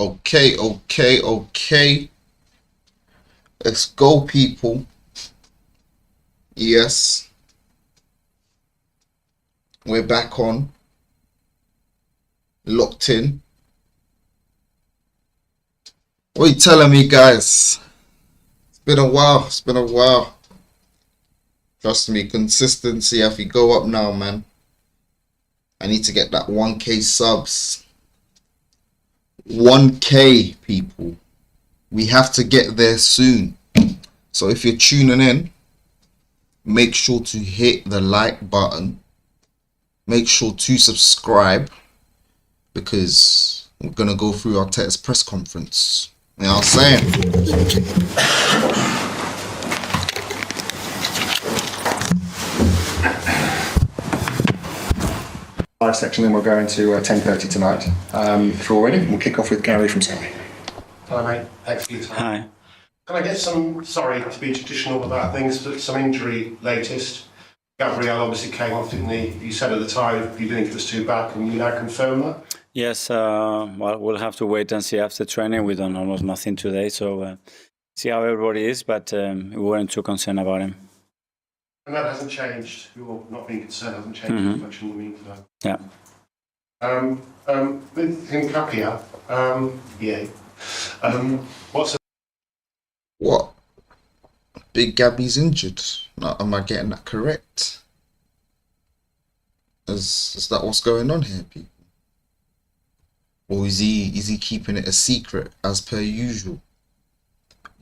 Okay. Let's go, people. Yes, we're back on, locked in. What are you telling me, guys? It's been a while. It's been a while. Trust me, consistency. If we go up now, man, I need to get that 1K subs. 1K, people. We have to get there soon. So if you're tuning in, make sure to hit the like button. Make sure to subscribe because we're going to go through Arteta's press conference. You know what I'm saying? Live section, then we're going to 10:30 tonight. If you're all ready, we'll kick off with Gary from Sky. Hi mate, thanks for your time. Hi. Can I get some, sorry to be traditional about things, but some injury latest? Gabriel obviously came off, didn't he? You said at the time you didn't think it was too bad. Can you now confirm that? Yes, well, we'll have to wait and see after training. We done almost nothing today, so see how everybody is, but we weren't too concerned about him. And that hasn't changed. You're not being concerned, hasn't changed much in the meantime. Yeah. With Hincapia, what's What? Big Gabby's injured. Now, am I getting that correct? Is that what's going on here, people? Or is he keeping it a secret as per usual?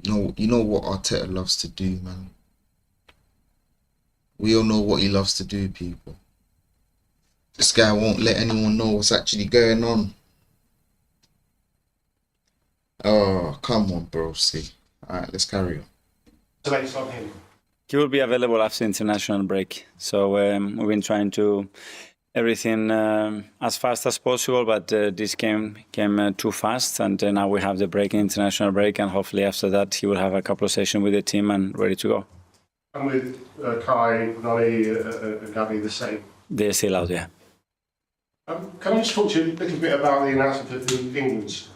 You know what Arteta loves to do, man. We all know what he loves to do, people. This guy won't let anyone know what's actually going on. Oh, come on, bro. See. Alright, let's carry on. the latest on him? He will be available after international break, so we've been trying to everything as fast as possible, but this came too fast, and now we have the break, international break, and hopefully after that he will have a couple of sessions with the team and ready to go. And with Kai, Nolly, Gabby the same? They're still out there. Can I just talk to you a little bit about the announcement of England's?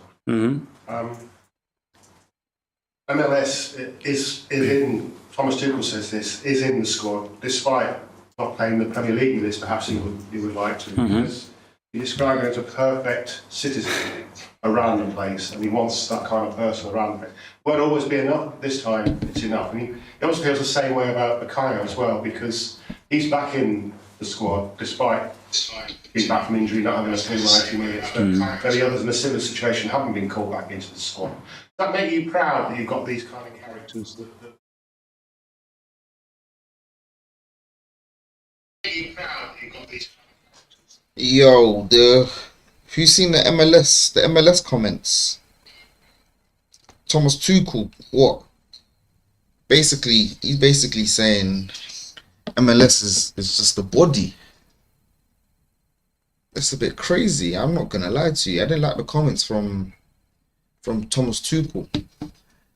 MLS is in, Thomas Tuchel says this, is in the squad, despite not playing the Premier League with this, perhaps he would like to, because he described him as a perfect citizen around the place, and he wants that kind of person around the place. Won't always be enough, this time it's enough. And he also feels the same way about Akayo as well, because he's back in the squad, despite being back from injury, not having a full 90 minutes, but many others in a similar situation haven't been called back into the squad. Does that make you proud that you've got these kind of characters that Yo, have you seen the MLS comments? Thomas Tuchel, what? He's basically saying MLS is just a body. That's a bit crazy. I'm not gonna lie to you. I didn't like the comments from Thomas Tuchel.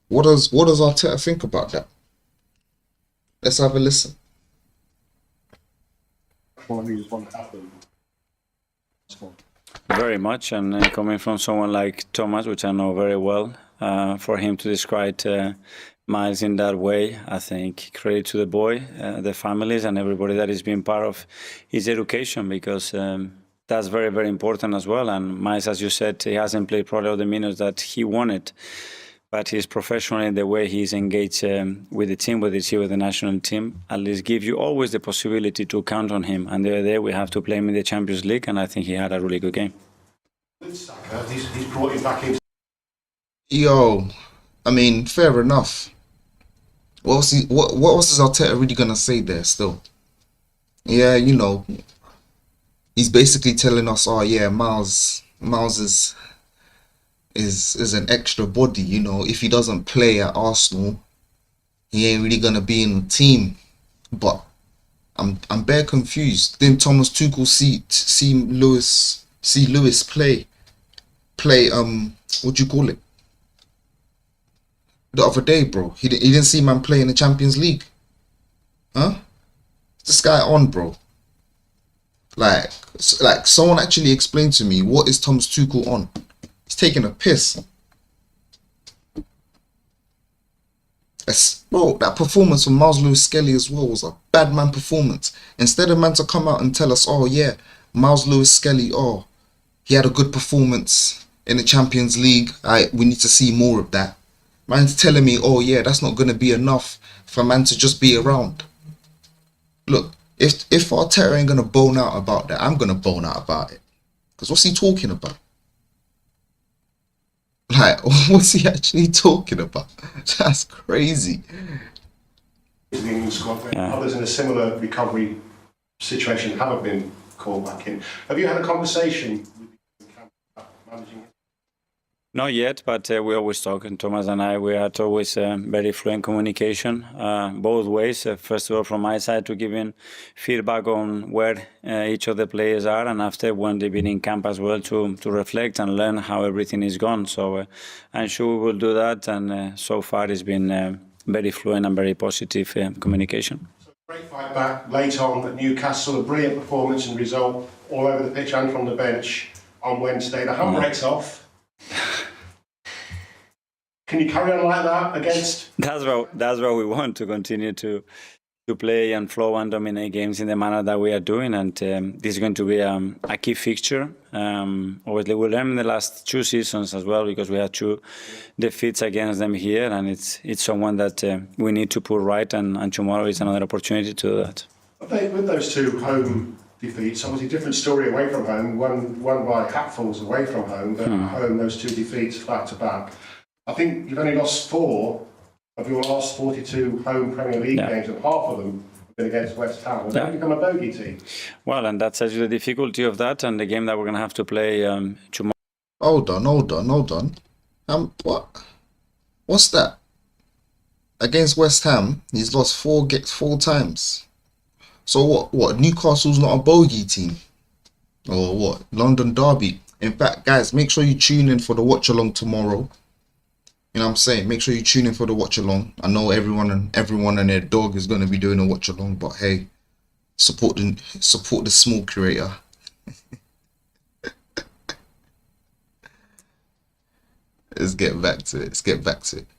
What does Arteta think about that? Let's have a listen. Very much, and coming from someone like Thomas, which I know very well, for him to describe Miles in that way, I think credit to the boy, the families, and everybody that is being part of his education, because that's very, very important as well. And Miles, as you said, he hasn't played probably all the minutes that he wanted, but he's professional in the way he's engaged with the team, whether it's here with the national team. At least give you always the possibility to count on him. And the other day we have to play him in the Champions League, and I think he had a really good game. with Saka, he's brought him back into. Yo, I mean, fair enough. What else is Arteta really gonna say there still? Yeah, you know, he's basically telling us, oh yeah, Miles is an extra body, you know. If he doesn't play at Arsenal, he ain't really gonna be in the team. But I'm bare confused. Didn't Thomas Tuchel see Lewis play what do you call it? The other day, bro. He didn't see man play in the Champions League. Huh? This guy on, bro. Like someone actually explained to me, what is Thomas Tuchel on? He's taking a piss. Bro, that performance from Miles Lewis Skelly as well was a bad man performance. Instead of man to come out and tell us, oh yeah, Miles Lewis Skelly, oh, he had a good performance in the Champions League. We need to see more of that. Man's telling me, oh yeah, that's not going to be enough for man to just be around. Look, if Arteta ain't going to bone out about that, I'm going to bone out about it. Because what's he talking about? Like, what's he actually talking about? That's crazy. The England squad. Yeah. Others in a similar recovery situation haven't been called back in. Have you had a conversation with the camp about managing it? Not yet, but we always talk, and Thomas and I, we had always very fluent communication, both ways. First of all, from my side, to giving feedback on where each of the players are, and after when they've been in camp as well, to reflect and learn how everything is gone. So I'm sure we will do that, and so far it's been very fluent and very positive communication. So great fight back late on at Newcastle, a brilliant performance and result all over the pitch and from the bench on Wednesday. The handbrake's off. Can you carry on like that against? That's what we want, to continue to play and flow and dominate games in the manner that we are doing, and this is going to be a key fixture. Obviously, we learned in the last 2 seasons as well, because we had 2 defeats against them here, and it's someone that we need to put right, and tomorrow is another opportunity to do that. With those 2 home defeats, obviously different story away from home. One by hatfuls away from home, but at home those 2 defeats back to back. I think you've only lost 4 of your last 42 home Premier League games, and half of them have been against West Ham. Has that become a bogey team? Well, and that's actually the difficulty of that, and the game that we're going to have to play tomorrow. Hold on. What's that? Against West Ham, he's lost 4 times. So what? Newcastle's not a bogey team? Or what? London Derby? In fact, guys, make sure you tune in for the watch along tomorrow. You know what I'm saying? Make sure you tune in for the watch along. I know everyone and their dog is going to be doing a watch along, but hey, support the small creator. Let's get back to it.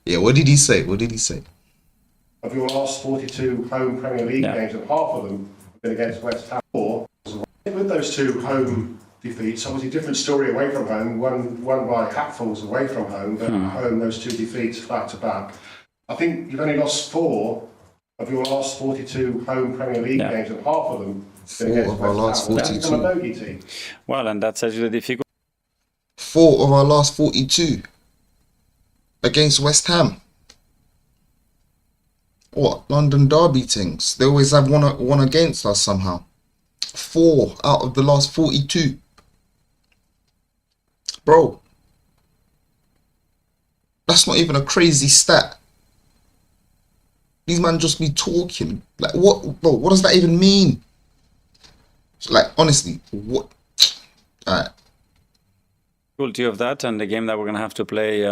Yeah, what did he say? Of your last 42 home Premier League games, and half of them have been against West Ham. With those 2 home defeats, obviously different story away from home. One by hatfuls away from home, but at home those 2 defeats back to back. I think you've only lost 4 of your last 42 home Premier League games, and half of them have been against West Ham. Has that become a bogey team? Well, and that's actually the difficulty. 4 of our last 42 against West Ham. What? London Derby things. They always have one against us somehow. 4 out of the last 42. Bro, that's not even a crazy stat. These men just be talking. Like, what, bro? What does that even mean? Like, honestly, what? Alright. Difficulty of that, and the game that we're going to have to play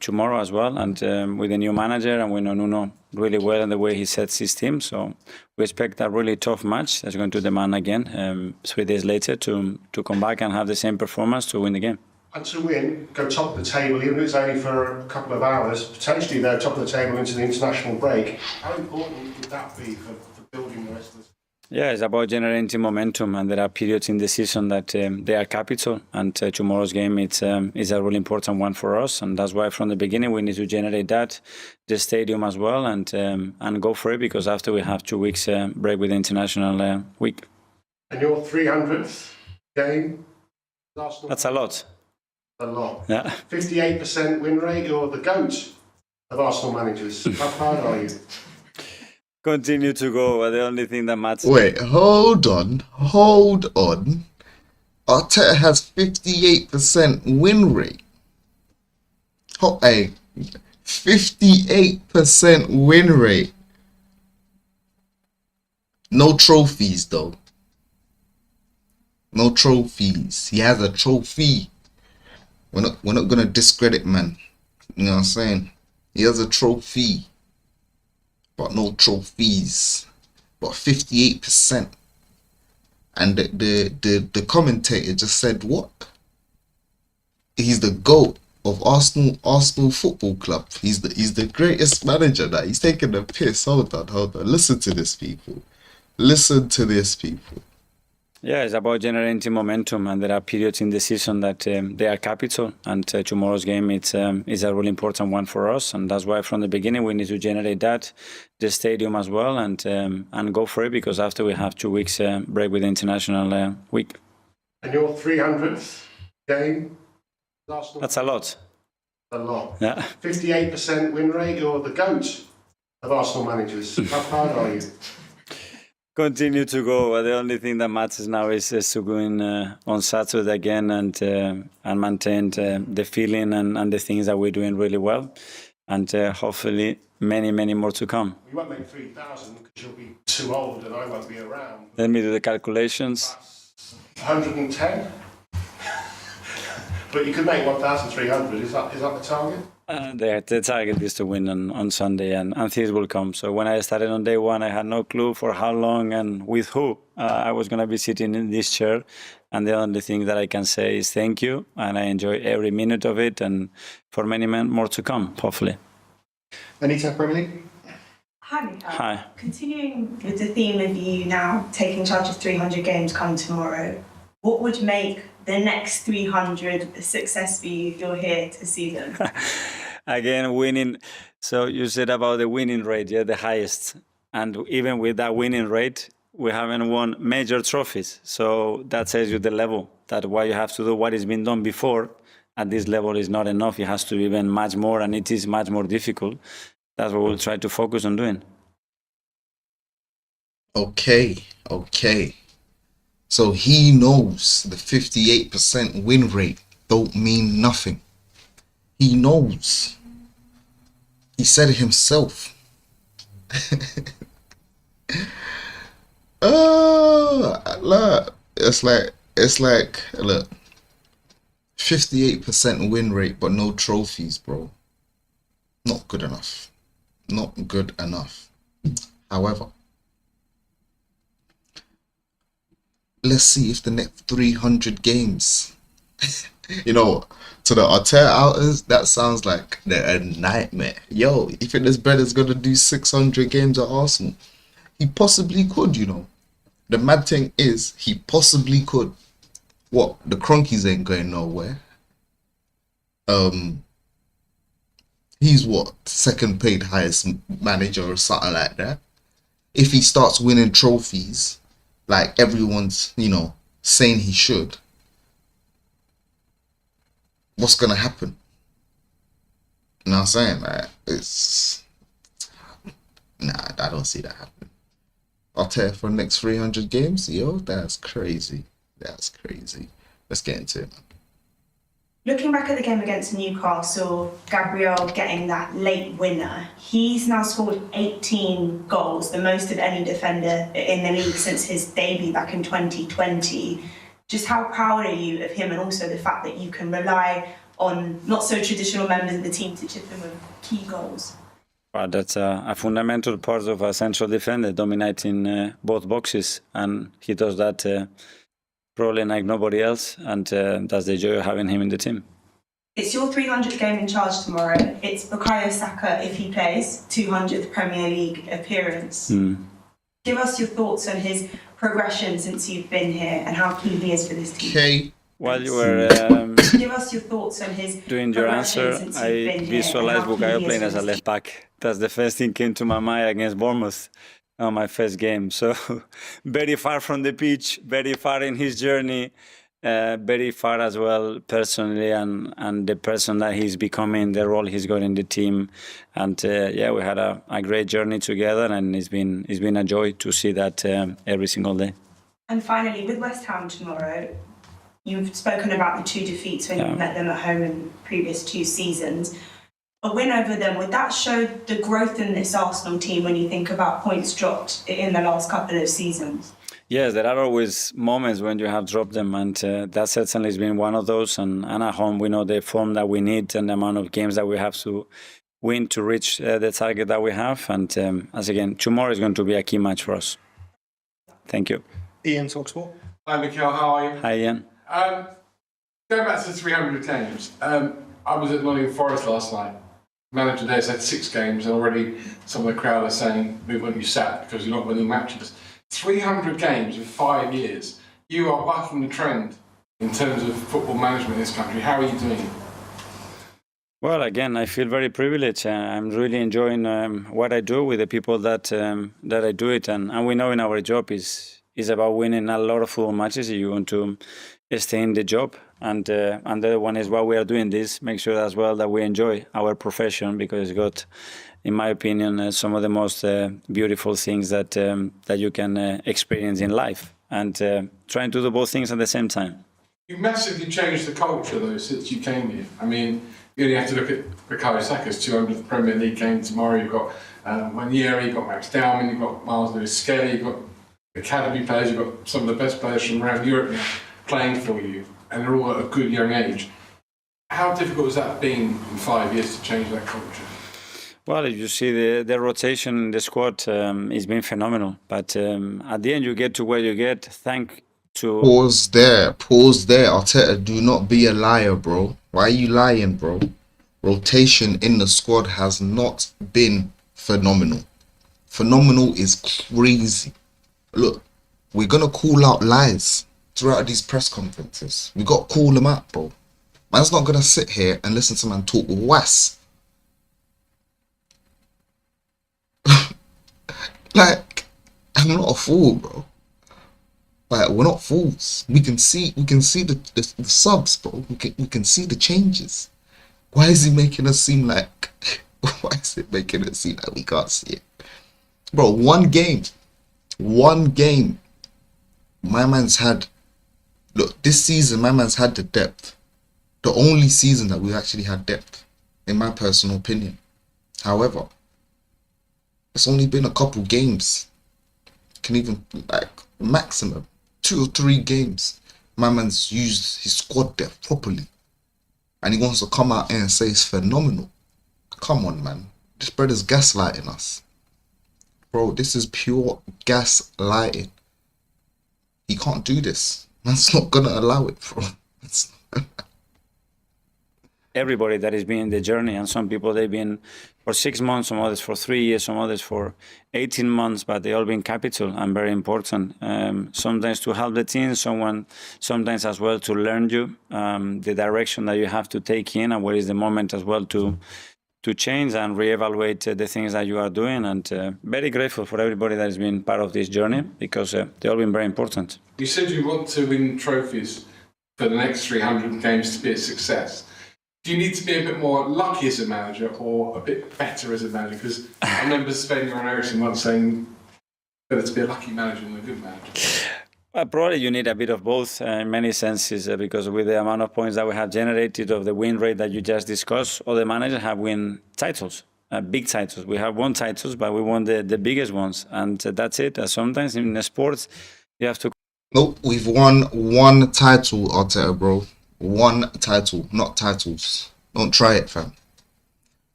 tomorrow as well, and with a new manager, and we know Nuno really well and the way he sets his team, so we expect a really tough match that's going to demand again 3 days later to come back and have the same performance to win the game. And to win, go top of the table, even if it's only for a couple of hours, potentially they're top of the table into the international break. How important would that be for building the rest of the? Yeah, it's about generating momentum, and there are periods in the season that they are capital, and tomorrow's game is a really important one for us, and that's why from the beginning we need to generate that, the stadium as well, and go for it, because after we have 2 weeks break with the international week. And your 300th game? That's a lot. A lot. Yeah. 58% win rate. You're the GOAT of Arsenal managers. How proud are you? Continue to go. The only thing that matters. Wait, hold on. Arteta has 58% win rate. Hey, 58% win rate. No trophies though. No trophies. He has a trophy. We're not gonna discredit man. You know what I'm saying? He has a trophy, but no trophies. But 58%. And the commentator just said what? he's the GOAT of Arsenal Football Club. He's the greatest manager. That he's taking the piss. Hold on. Listen to this, people. Listen to this, people. Yeah, it's about generating momentum, and there are periods in the season that they are capital. And tomorrow's game is a really important one for us, and that's why from the beginning we need to generate that, the stadium as well, and go for it, because after we have 2 weeks break with the international week. And your 300th game? Arsenal? That's a lot. A lot. Yeah. 58% win rate. You're the GOAT of Arsenal managers. How proud are you? Continue to go, but the only thing that matters now is to go in on Saturday again and maintain the feeling and the things that we're doing really well, and hopefully many more to come. You won't make 3,000 because you'll be too old and I won't be around. Let me do the calculations. 110? But you could make 1,300. Is that the target? The target is to win on Sunday, and things will come. So when I started on day one, I had no clue for how long and with who I was going to be sitting in this chair. And the only thing that I can say is thank you, and I enjoy every minute of it, and for many more to come, hopefully. Anita, Premier League? Hi, Michael. Hi. Continuing with the theme of you now taking charge of 300 games come tomorrow, what would make the next 300 a success for you if you're here to see them? Again, winning. So you said about the winning rate, yeah, the highest. And even with that winning rate, we haven't won major trophies. So that says you the level, that what you have to do, what has been done before, at this level is not enough. It has to be even much more, and it is much more difficult. That's what we'll try to focus on doing. Okay. So he knows the 58% win rate don't mean nothing. He knows. He said it himself. Look, it's like, look, 58% win rate, but no trophies, bro. Not good enough. Not good enough. However, let's see if the next 300 games, to the Arteta outers, that sounds like a nightmare. Yo, you think this brother's gonna do 600 games at Arsenal? He possibly could, The mad thing is, he possibly could. What? The Cronkies ain't going nowhere. He's what? Second paid highest manager or something like that. If he starts winning trophies, like everyone's, saying he should, what's gonna happen? You know what I'm saying? Like, I don't see that happening. Arteta for the next 300 games? Yo, that's crazy. Let's get into it. Looking back at the game against Newcastle, Gabriel getting that late winner, he's now scored 18 goals, the most of any defender in the league since his debut back in 2020. Just how proud are you of him, and also the fact that you can rely on not so traditional members of the team to chip in with key goals? Well, that's a fundamental part of a central defender, dominating both boxes, and he does that probably like nobody else, and that's the joy of having him in the team. It's your 300th game in charge tomorrow. It's Bukayo Saka, if he plays, 200th Premier League appearance. Give us your thoughts on his progression since you've been here and how key he is for this team. Okay. While you were Give us your thoughts on his doing your answer, since you've I been here visualized and how key Bukayo he is playing for as a this left back. That's the first thing came to my mind against Bournemouth on my first game. So very far from the pitch, very far in his journey, very far as well personally, and the person that he's becoming, the role he's got in the team. And we had a great journey together, and it's been a joy to see that every single day. And finally, with West Ham tomorrow, you've spoken about the 2 defeats when you met them at home in previous 2 seasons. A win over them, would that show the growth in this Arsenal team when you think about points dropped in the last couple of seasons? Yes, there are always moments when you have dropped them, and that certainly has been one of those. And at home, we know the form that we need and the amount of games that we have to win to reach the target that we have. And as again, tomorrow is going to be a key match for us. Thank you. Ian, TalkSport. Hi, Mikel. How are you? Hi, Ian. Going back to the 300 games, I was at Nottingham Forest last night. Manager there's had 6 games, and already some of the crowd are saying, "We want you sacked because you're not winning matches." 300 games in 5 years. You are bucking the trend in terms of football management in this country. How are you doing it? Well, again, I feel very privileged. I'm really enjoying what I do with the people that I do it, and we know in our job is about winning a lot of football matches if you want to stay in the job. And the other one is why we are doing this. Make sure as well that we enjoy our profession, because it's got, in my opinion, some of the most beautiful things that that you can experience in life, and trying to do both things at the same time. You massively changed the culture though since you came here. I mean, you only have to look at Bukayo Saka's 200th Premier League game tomorrow. You've got Ranieri, you've got Max Dowman, you've got Miles Lewis-Skelly, you've got academy players, you've got some of the best players from around Europe now playing for you, and they're all at a good young age. How difficult has that been in 5 years to change that culture? Well, if you see the rotation in the squad, it's been phenomenal. But at the end, you get to where you get. Thank to Pause there. Arteta, do not be a liar, bro. Why are you lying, bro? Rotation in the squad has not been phenomenal. Phenomenal is crazy. Look, we're gonna call out lies throughout these press conferences. We got to call them out, bro. Man's not gonna sit here and listen to man talk was. Like, I'm not a fool, bro. Like, we're not fools. We can see the subs, bro. We can see the changes. Why is he making us seem like? Why is it making it seem like we can't see it, bro? One game. My man's had. Look, this season, my man's had the depth. The only season that we actually had depth, in my personal opinion. However, it's only been a couple games. Can even, like, maximum 2 or 3 games. My man's used his squad depth properly. And he wants to come out here and say it's phenomenal. Come on, man. This brother's gaslighting us. Bro, this is pure gaslighting. He can't do this. Man's not gonna allow it, bro. everybody that has been in the journey, and some people they've been for 6 months, some others for 3 years, some others for 18 months, but they all been capital and very important. Sometimes to help the team, sometimes as well to learn you the direction that you have to take in, and where is the moment as well to change and reevaluate the things that you are doing. And very grateful for everybody that has been part of this journey, because they all been very important. You said you want to win trophies for the next 300 games to be a success. Do you need to be a bit more lucky as a manager or a bit better as a manager? Because I remember Sven-Göran Eriksson once saying better to be a lucky manager than a good manager. Probably you need a bit of both in many senses, because with the amount of points that we have generated, of the win rate that you just discussed, all the managers have won titles, big titles. We have won titles, but we won the biggest ones, and that's it. Sometimes in the sports, you have to... Nope, we've won one title, Arteta, bro. One title, not titles. Don't try it, fam.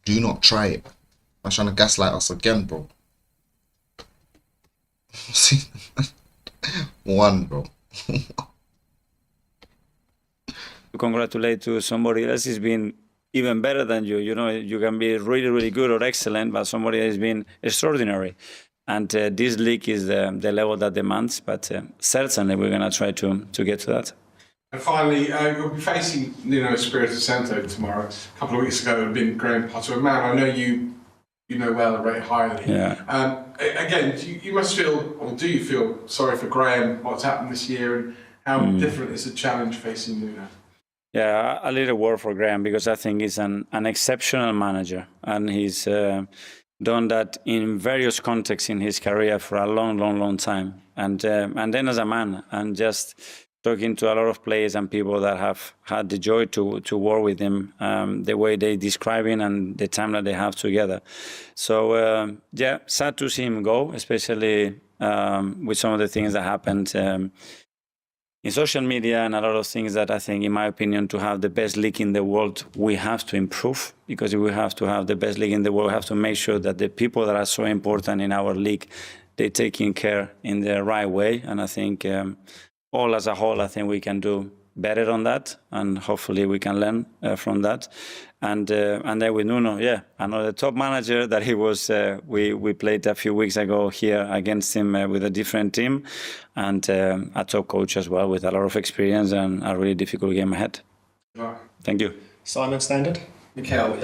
Do not try it. I'm trying to gaslight us again, bro. One, bro. Congratulate to somebody else who's been even better than you. You know, you can be really, really good or excellent, but somebody has been extraordinary. And this league is the level that demands, but certainly we're going to try to get to that. And finally, you'll be facing Nuno Espirito Santo tomorrow. A couple of weeks ago, it had been Graham Potter, a man I know you know well and rate highly. Yeah. Again, you must feel, or do you feel sorry for Graham, what's happened this year, and how different is the challenge facing Nuno? Yeah, a little word for Graham, because I think he's an exceptional manager, and he's done that in various contexts in his career for a long time. And then as a man, and just talking to a lot of players and people that have had the joy to work with him, the way they describe him and the time that they have together. So yeah, sad to see him go, especially with some of the things that happened in social media and a lot of things that I think, in my opinion, to have the best league in the world, we have to improve. Because if we have to have the best league in the world, we have to make sure that the people that are so important in our league, they're taking care in the right way. And I think all as a whole, I think we can do better on that, and hopefully we can learn from that. And then with Nuno, yeah, another top manager that he was. We played a few weeks ago here against him with a different team, and a top coach as well with a lot of experience and a really difficult game ahead. Right. Thank you. Simon, standard. Mikel,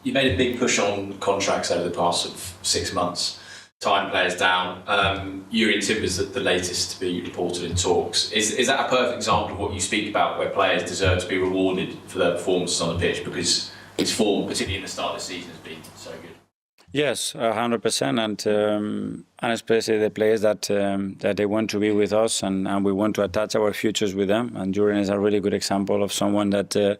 you made a big push on contracts over the past sort of 6 months. Tying players down. Yuri and Timber's the latest to be reported in talks. Is that a perfect example of what you speak about, where players deserve to be rewarded for their performances on the pitch, because his form, particularly in the start of the season, has been so good? Yes, 100%, and especially the players that they want to be with us, and we want to attach our futures with them. And Yuri is a really good example of someone that.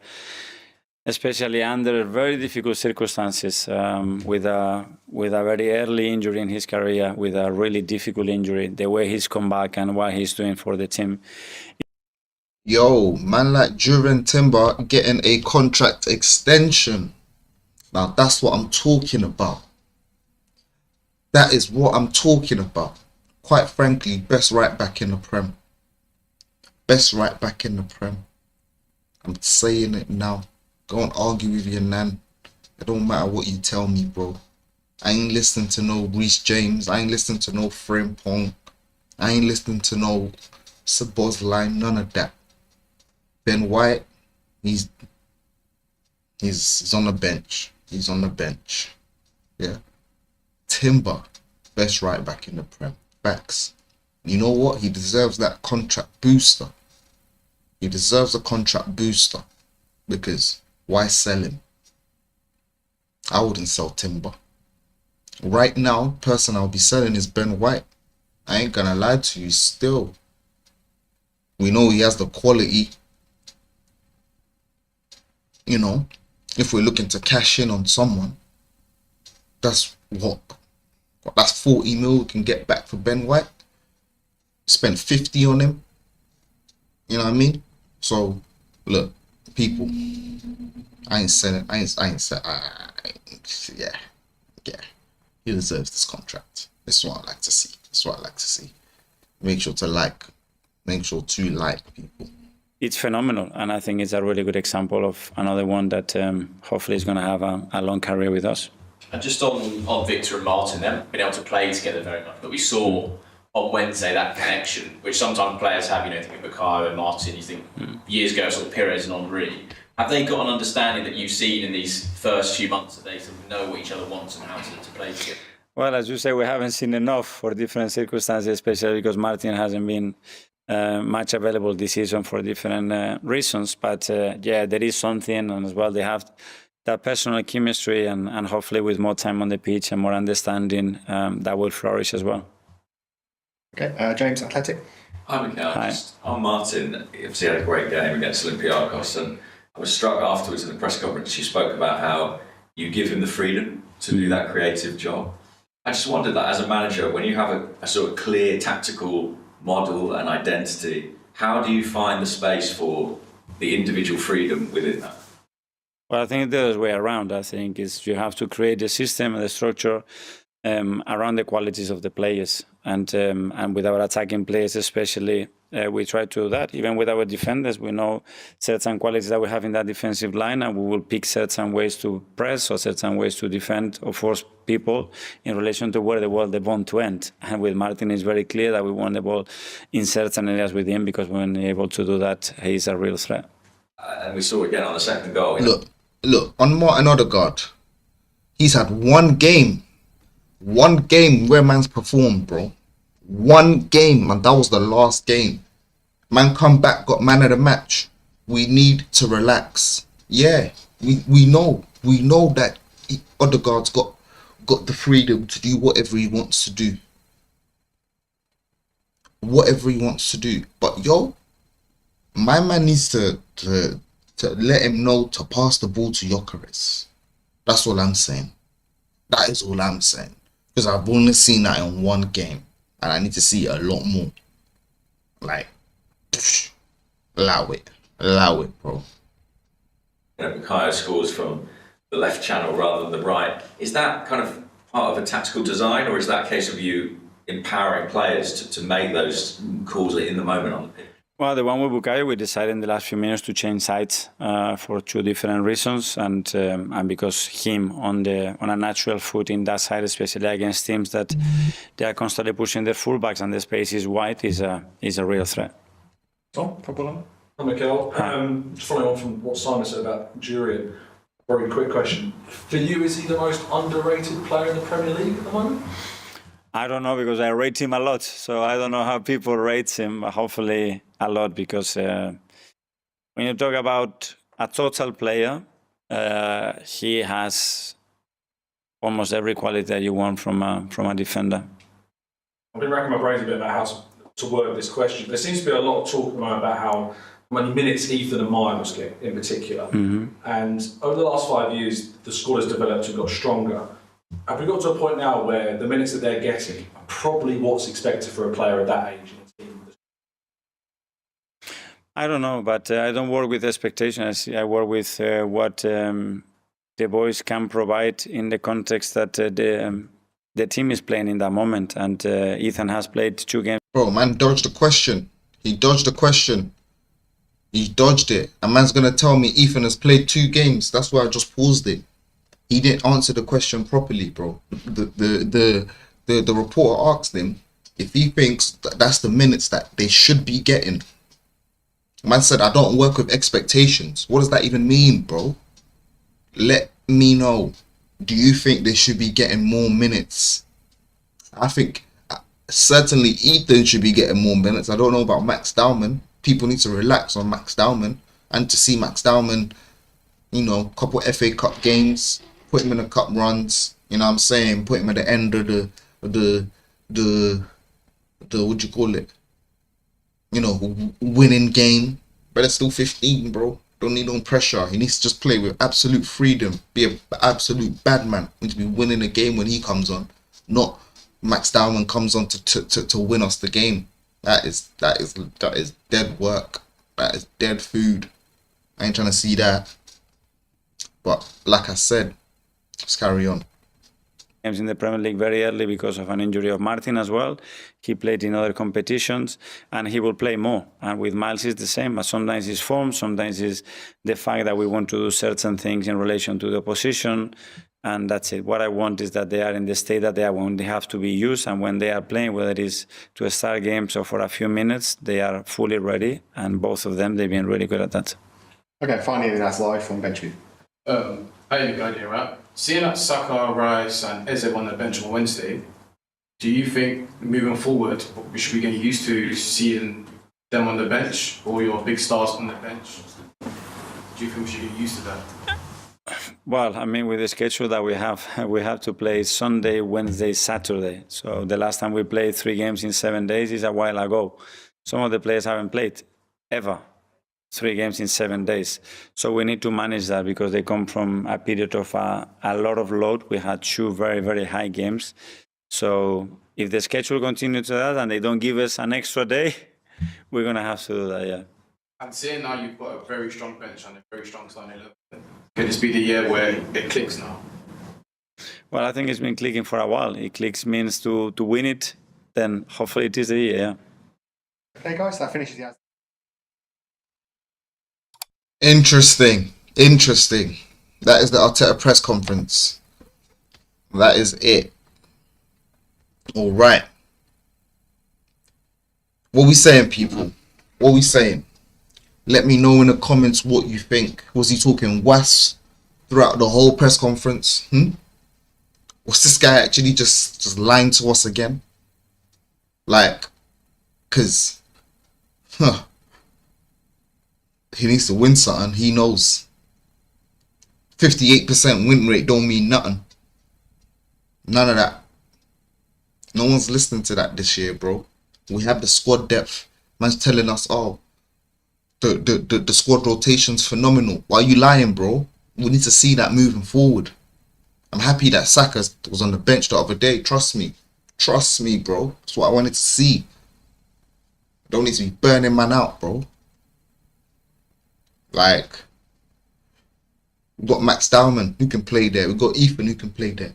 Especially under very difficult circumstances, with a very early injury in his career, with a really difficult injury, the way he's come back and what he's doing for the team. Yo, man like Duran Timber getting a contract extension. Now that's what I'm talking about. That is what I'm talking about. Quite frankly, best right back in the Prem. Best right back in the Prem. I'm saying it now. Go and argue with your nan. It don't matter what you tell me, bro. I ain't listening to no Reece James. I ain't listening to no Frimpong. I ain't listening to no Sabozline. None of that. Ben White, he's on the bench. He's on the bench. Yeah. Timber, best right back in the Prem. Backs. You know what? He deserves that contract booster. He deserves a contract booster. Because why sell him? I wouldn't sell Timber. Right now, person I'll be selling is Ben White. I ain't gonna lie to you still. We know he has the quality. You know, if we're looking to cash in on someone, that's what? That's 40 mil we can get back for Ben White. Spent 50 on him. You know what I mean? So, look, people, I ain't selling. Yeah. He deserves this contract. This is what I like to see. Make sure to like people. It's phenomenal, and I think it's a really good example of another one that hopefully is going to have a long career with us. And just on Victor and Martin, they haven't been able to play together very much, but we saw on Wednesday that connection, which sometimes players have. You know, think of Bukayo and Martin. You think years ago, sort of Pires and Henry. Have they got an understanding that you've seen in these first few months that they sort of know what each other wants and how to play together? Well, as you say, we haven't seen enough for different circumstances, especially because Martin hasn't been much available this season for different reasons. But yeah, there is something, and as well they have that personal chemistry, and hopefully with more time on the pitch and more understanding, that will flourish as well. Okay, James, Athletic. Hi, Mikel. Hi. Just on Martin, he obviously had a great game against Olympiacos, and I was struck afterwards in the press conference. You spoke about how you give him the freedom to do that creative job. I just wondered that as a manager, when you have a sort of clear tactical model and identity, how do you find the space for the individual freedom within that? Well, I think the other way around. I think is you have to create the system and the structure around the qualities of the players, and with our attacking players especially, we try to do that. Even with our defenders, we know certain qualities that we have in that defensive line, and we will pick certain ways to press or certain ways to defend or force people in relation to where they want to end. And with Martin, it's very clear that we want the ball in certain areas with him, because when he's able to do that, he's a real threat. And we saw again on the second goal. Look, on Martin Odegaard, he's had one game where man's performed, bro. One game, and that was the last game. Man come back, got man of the match. We need to relax. Yeah, we know that Odegaard's got the freedom to do whatever he wants to do. But yo, my man needs to let him know to pass the ball to Gyökeres. That's all I'm saying. That is all I'm saying. Because I've only seen that in one game, and I need to see it a lot more. Like, allow it, bro. You know, Bukayo scores from the left channel rather than the right. Is that kind of part of a tactical design, or is that a case of you empowering players to make those calls in the moment on the pitch? Well, the one with Bukayo, we decided in the last few minutes to change sides for two different reasons, and because him on a natural foot in that side, especially against teams that they are constantly pushing their fullbacks and the space is wide, is a real threat. Tom, football. Hi, Mikel. Just following on from what Simon said about Jurian, very quick question. For you, is he the most underrated player in the Premier League at the moment? I don't know, because I rate him a lot, so I don't know how people rate him. Hopefully a lot, because when you talk about a total player, he has almost every quality that you want from a defender. I've been racking my brains a bit about how to word this question. There seems to be a lot of talk at the moment about how many minutes Ethan and Miles get in particular. And over the last 5 years, the squad has developed and got stronger. Have we got to a point now where the minutes that they're getting are probably what's expected for a player at that age in a team? I don't know, but I don't work with expectations. I work with what the boys can provide in the context that the team is playing in that moment. And Ethan has played 2 games. Bro, man dodged the question. He dodged the question. He dodged it. A man's going to tell me Ethan has played 2 games. That's why I just paused it. He didn't answer the question properly, bro. The reporter asked him if he thinks that's the minutes that they should be getting. Man said, I don't work with expectations. What does that even mean, bro? Let me know. Do you think they should be getting more minutes? I think certainly Ethan should be getting more minutes. I don't know about Max Dowman. People need to relax on Max Dowman. And to see Max Dowman, you know, couple FA Cup games, put him in the cup runs, you know what I'm saying? Put him at the end of the what you call it? You know, winning game. But it's still 15, bro. Don't need no pressure. He needs to just play with absolute freedom. Be an absolute bad man. Need to be winning a game when he comes on. Not Max Dowman comes on to win us the game. That is dead work. That is dead food. I ain't trying to see that. But like I said, let's carry on. Games in the Premier League very early because of an injury of Martin as well. He played in other competitions and he will play more. And with Miles it's the same. But sometimes it's form, sometimes it's the fact that we want to do certain things in relation to the opposition. And that's it. What I want is that they are in the state that they are when they have to be used, and when they are playing, whether it is to start games or for a few minutes, they are fully ready. And both of them, they've been really good at that. Okay, finally, that's live from Benchview. Hey, you got here, right? Seeing that Saka, Rice, and Eze on the bench on Wednesday, do you think moving forward we should be getting used to seeing them on the bench or your big stars on the bench? Do you think we should get used to that? Well, I mean, with the schedule that we have to play Sunday, Wednesday, Saturday. So the last time we played 3 games in 7 days is a while ago. Some of the players haven't played ever 3 games in 7 days. So we need to manage that because they come from a period of a lot of load. We had 2 very, very high games. So if the schedule continues to that and they don't give us an extra day, we're going to have to do that, yeah. And seeing now you've got a very strong bench and a very strong starting 11, could this be the year where it clicks now?'t think it's been clicking for a while. It clicks means to win it, then hopefully it is the year, yeah. Okay, guys, that finishes the answer. Interesting. That is the Arteta press conference. That is it. All right. What we saying, people? What we saying? Let me know in the comments what you think. Was he talking was throughout the whole press conference? Was this guy actually just lying to us again? Like, cause, he needs to win something. He knows. 58% win rate don't mean nothing. None of that. No one's listening to that this year, bro. We have the squad depth. Man's telling us, oh, the squad rotation's phenomenal. Why are you lying, bro? We need to see that moving forward. I'm happy that Saka was on the bench the other day. Trust me. Trust me, bro. That's what I wanted to see. Don't need to be burning man out, bro. Like, we've got Max Dowman who can play there. We've got Ethan who can play there.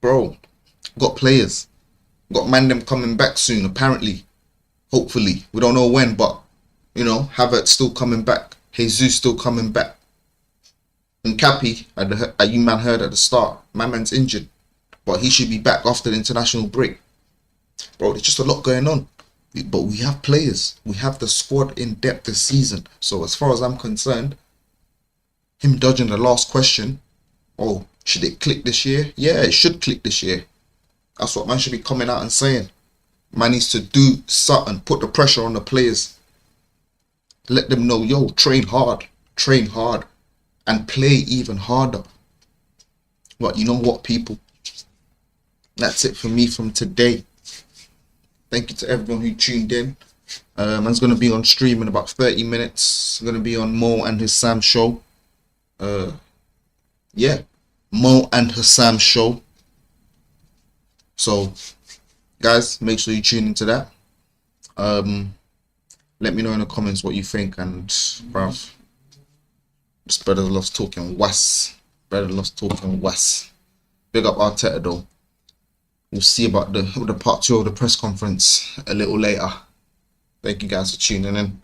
Bro, got players. Got Mandem coming back soon, apparently. Hopefully, we don't know when, but you know, Havertz still coming back, Jesus still coming back, and Cappy, you man heard at the start, my man's injured, but he should be back after the international break. Bro, there's just a lot going on, but we have players, we have the squad in depth this season. So as far as I'm concerned, him dodging the last question, oh, should it click this year? Yeah, it should click this year. That's what man should be coming out and saying. Man needs to do something, put the pressure on the players. Let them know, yo, train hard, and play even harder. But you know what, people? That's it for me from today. Thank you to everyone who tuned in. Man's going to be on stream in about 30 minutes. I'm going to be on Mo and Sam show. Yeah, Mo and Sam show. So, guys, make sure you tune into that. Let me know in the comments what you think, and bruv, just better loves talking was. Better loves talking was. Big up Arteta though. We'll see about the part 2 of the press conference a little later. Thank you guys for tuning in.